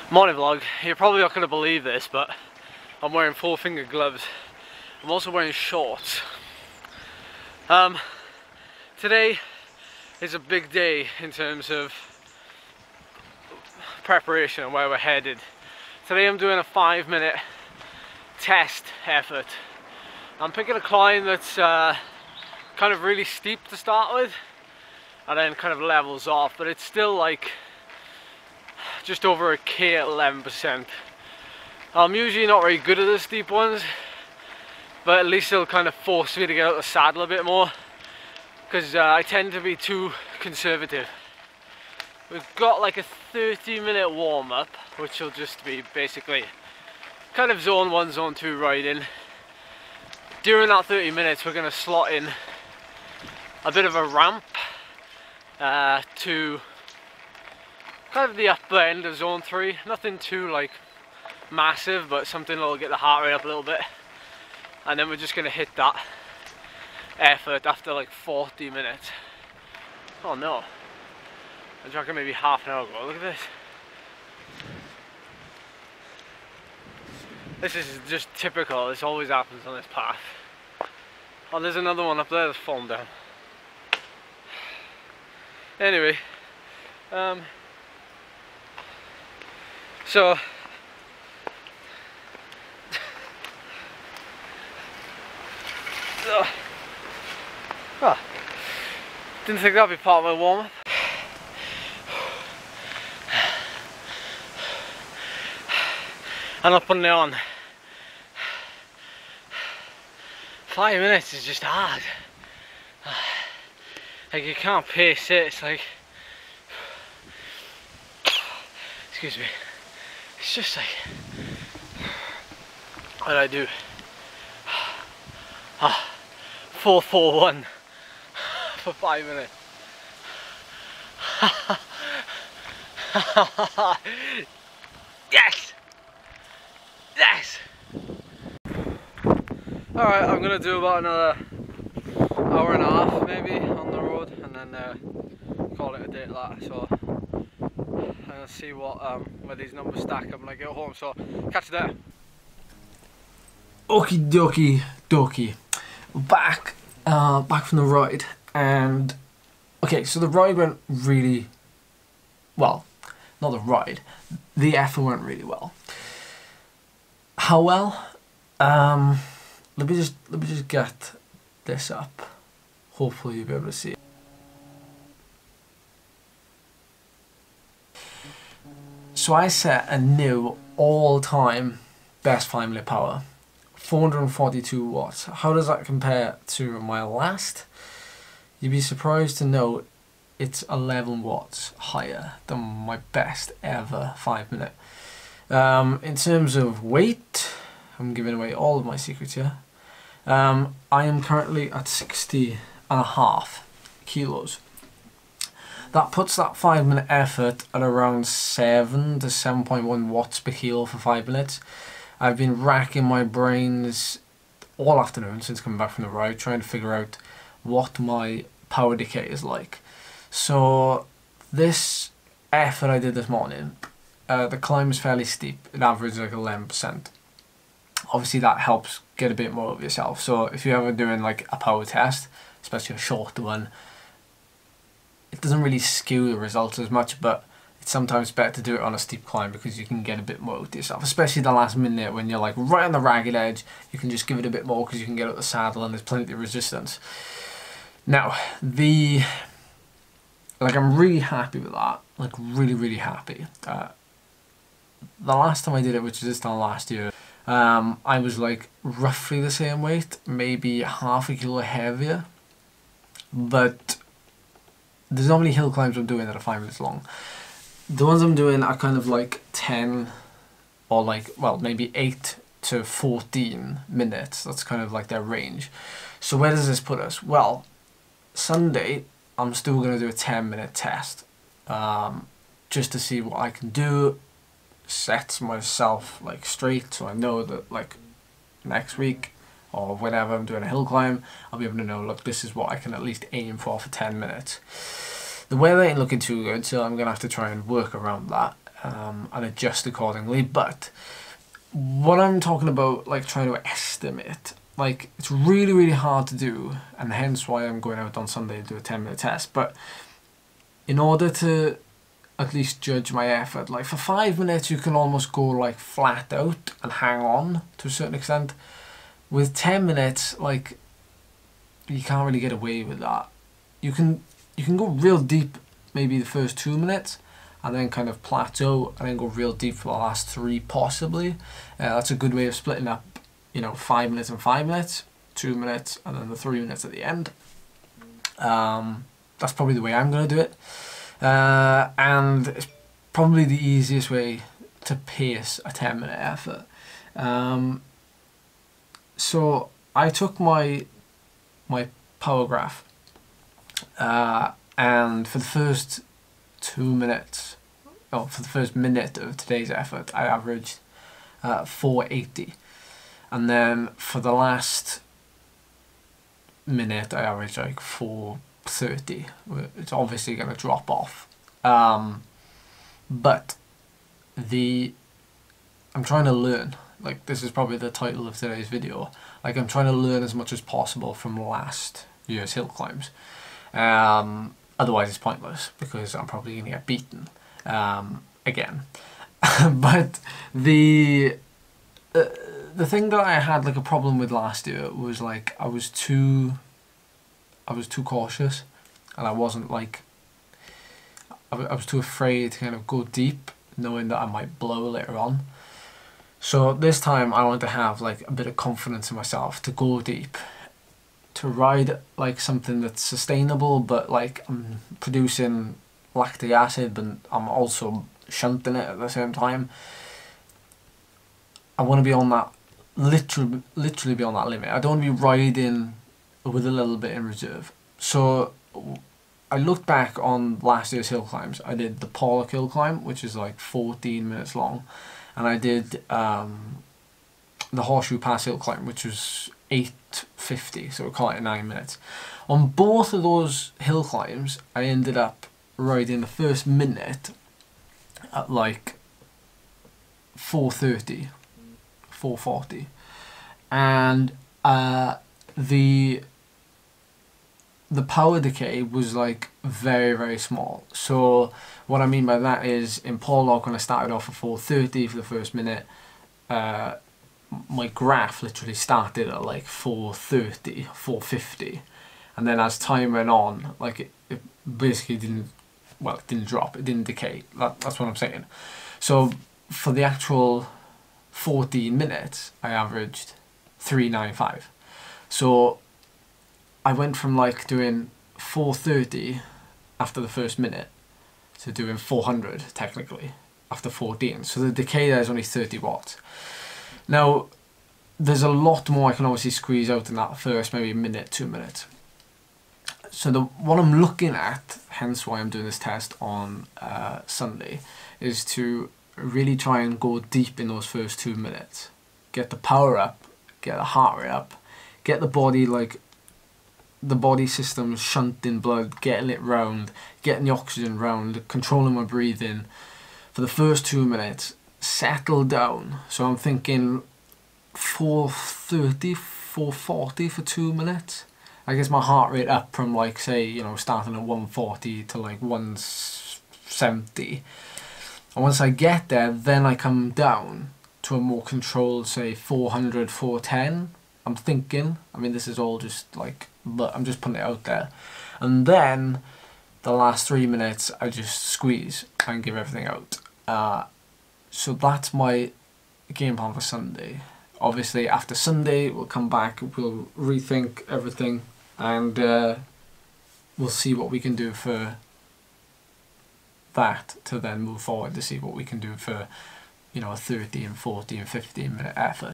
Morning vlog. You're probably not going to believe this, but I'm wearing 4-finger gloves. I'm also wearing shorts. Today is a big day in terms of preparation and where we're headed. Today I'm doing a 5-minute test effort. I'm picking a climb that's kind of really steep to start with and then kind of levels off, but it's still like just over a K at 11%. I'm usually not very good at the steep ones, but at least it'll kind of force me to get out of the saddle a bit more, because I tend to be too conservative. We've got like a 30-minute warm-up, which will just be basically kind of zone 1, zone 2 riding. During that 30 minutes we're going to slot in a bit of a ramp to kind of the upper end of zone 3. Nothing too like massive, but something that'll get the heart rate up a little bit. And then we're just going to hit that effort after like 40 minutes. Oh no, I drank it maybe half an hour ago. Look at this. This is just typical. This always happens on this path. Oh, there's another one up there that's fallen down. Anyway, so oh, didn't think that'd be part of my warm-up. And up and down. 5 minutes is just hard. Like, you can't pace it. It's like, excuse me. It's just like, what do I do? 4-4-1 for 5 minutes. Yes! Yes! Alright, I'm gonna do about another hour and a half maybe on the road, and then call it a day at that. So I'm gonna see what where these numbers stack up when I get home. So catch you there. Okie dokie dokie. Back from the ride, and okay, so the ride went really well. Not the ride, the effort went really well. How well? Let me just get this up. Hopefully you'll be able to see it. So I set a new all-time best 5-minute power, 442 watts. How does that compare to my last? You'd be surprised to know it's 11 watts higher than my best ever 5-minute. In terms of weight, I'm giving away all of my secrets here. I am currently at 60.5 kilos. That puts that 5-minute effort at around 7 to 7.1 watts per kilo for 5 minutes. I've been racking my brains all afternoon since coming back from the ride, trying to figure out what my power decay is like. So this effort I did this morning, the climb is fairly steep. It averages like 11%. Obviously that helps get a bit more of yourself. So if you're ever doing like a power test, especially a shorter one, it doesn't really skew the results as much, but it's sometimes better to do it on a steep climb because you can get a bit more with yourself, especially the last minute when you're like right on the ragged edge. You can just give it a bit more because you can get out the saddle and there's plenty of resistance. Now, I'm really happy with that, like really happy. The last time I did it, which is this time last year, I was like roughly the same weight, maybe half a kilo heavier, but there's not many hill climbs I'm doing that are 5 minutes long. The ones I'm doing are kind of like 10 or like, well, maybe 8 to 14 minutes. That's kind of like their range. So where does this put us? Well, Sunday I'm still going to do a 10-minute test, just to see what I can do, set myself like straight, so I know that like next week or whenever I'm doing a hill climb, I'll be able to know, look, this is what I can at least aim for 10 minutes. The weather ain't looking too good, so I'm going to have to try and work around that. and adjust accordingly. But what I'm talking about, like trying to estimate, like it's really, really hard to do, and hence why I'm going out on Sunday to do a 10-minute test. But in order to at least judge my effort, like for 5 minutes you can almost go like flat out and hang on to a certain extent. With 10 minutes, like you can't really get away with that. You can go real deep maybe the first 2 minutes, and then kind of plateau, and then go real deep for the last 3 possibly. That's a good way of splitting up, you know, 5 minutes and 5 minutes, 2 minutes, and then the 3 minutes at the end. That's probably the way I'm going to do it. And it's probably the easiest way to pace a 10-minute effort. So I took my power graph, and for the first 2 minutes, for the first minute of today's effort, I averaged 480, and then for the last minute I averaged like 430. It's obviously going to drop off, but I'm trying to learn. Like, this is probably the title of today's video. Like, I'm trying to learn as much as possible from last year's hill climbs. Otherwise it's pointless, because I'm probably going to get beaten again. But the thing that I had like a problem with last year was like I was too cautious, and I wasn't like, I was too afraid to kind of go deep, knowing that I might blow later on. So this time I want to have like a bit of confidence in myself to go deep, to ride like something that's sustainable, but like I'm producing lactic acid, but I'm also shunting it at the same time. I want to be on that, literally be on that limit. I don't want to be riding with a little bit in reserve. So I looked back on last year's hill climbs. I did the Pollock hill climb, which is like 14 minutes long, and I did the Horseshoe Pass hill climb, which was 8:50, so we'll call it 9 minutes. On both of those hill climbs, I ended up riding the first minute at like 4:30, 4:40, and the power decay was like very, very small. So what I mean by that is, in Pollock, when I started off at 4:30 for the first minute, my graph literally started at like 4:30, 4:50, and then as time went on, like it basically didn't drop, it didn't decay. That's what I'm saying. So for the actual 14 minutes, I averaged 395. So I went from like doing 430 after the first minute to doing 400 technically after 14. So the decay there is only 30 watts. Now, there's a lot more I can obviously squeeze out in that first maybe minute, 2 minutes. So what I'm looking at, hence why I'm doing this test on Sunday, is to really try and go deep in those first 2 minutes. Get the power up, get the heart rate up, get the body, like the body system shunting blood, getting it round, getting the oxygen round, controlling my breathing for the first 2 minutes, settle down. So I'm thinking 430, 440 for 2 minutes. I guess my heart rate up from like, say, you know, starting at 140 to like 170. And once I get there, then I come down to a more controlled, say 400, 410. I'm thinking, I mean, this is all just like, but I'm just putting it out there. And then the last 3 minutes, I just squeeze and give everything out. So that's my game plan for Sunday. Obviously, after Sunday, we'll come back, we'll rethink everything, and we'll see what we can do for that to then move forward to see what we can do for, you know, a 30 and 40 and 15 minute effort.